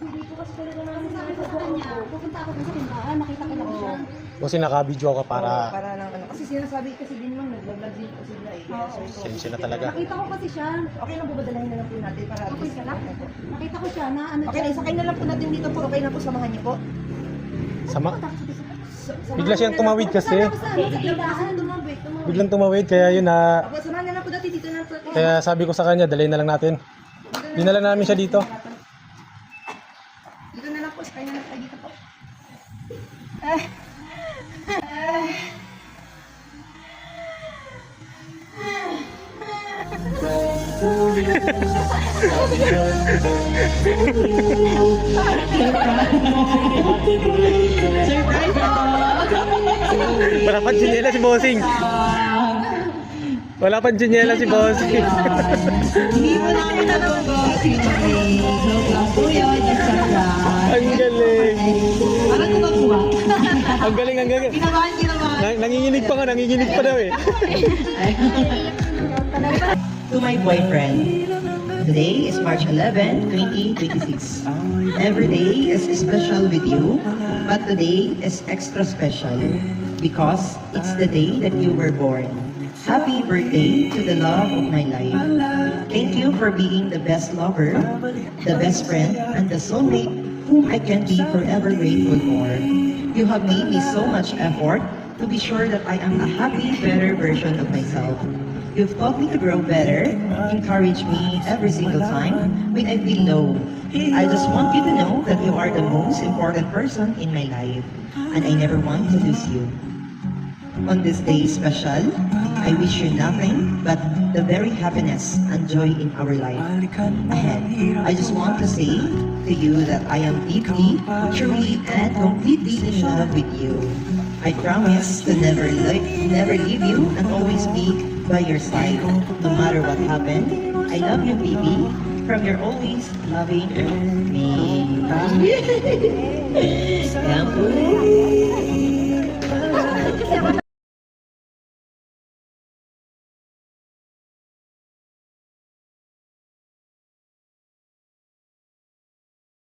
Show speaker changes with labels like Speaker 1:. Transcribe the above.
Speaker 1: Hindi ko kasi talaga namin sabi ko sa kanya. Pupunta ako dun sa tindahan, nakita ko lang siya.
Speaker 2: Kasi naka-video ka para
Speaker 3: para lang ano. Kasi sinasabi kasi din nung nag-vlog din po sila eh. Kaya so,
Speaker 2: sensya na talaga.
Speaker 1: Nakita ko kasi siya.
Speaker 3: Okay lang po ba dalahin na lang po natin para
Speaker 1: Okay ka lang? Nakita ko siya na ano
Speaker 3: Okay na, isakay na lang po natin dito po. Okay lang po, samahan niyo po.
Speaker 2: Sama.
Speaker 3: Samahan
Speaker 2: Bigla siyang
Speaker 3: niyo na
Speaker 2: tumawid
Speaker 3: lang po.
Speaker 2: kasi.
Speaker 1: Sa tindahan, tumawid.
Speaker 2: Biglang tumawid kaya yun na
Speaker 3: Apo, samahan na lang po natin dito na po.
Speaker 2: kaya sabi ko sa kanya, dalhin na lang natin. Dinala namin siya dito.
Speaker 3: Dito na lang po, sakay na lang tayo dito po.
Speaker 2: Wala pang tsinyela si Bossing. Wala pang tsinyela si Bossing.
Speaker 4: Hindi mo na kita joke lang po yun,
Speaker 2: Ang galing.
Speaker 4: Parang tumakuha.
Speaker 2: Ang galing, ang galing.
Speaker 4: Kinabahan.
Speaker 2: Nanginginig pa nga, nanginginig pa daw eh.
Speaker 4: To my boyfriend, today is March 11, 2026. Every day is special with you, but today is extra special because it's the day that you were born. Happy birthday to the love of my life. Thank you for being the best lover, the best friend, and the soulmate whom I can be forever grateful for. You have made me so much effort to be sure that I am a happy, better version of myself. You've taught me to grow better, encourage me every single time when I feel low. I just want you to know that you are the most important person in my life, and I never want to lose you. On this day special, I wish you nothing but the very happiness and joy in our life ahead. I just want to say to you that I am deeply, truly, and completely in love with you. I promise to never leave you and always be by your side, no matter what happened. I love you, baby, from your always loving me. Yan po.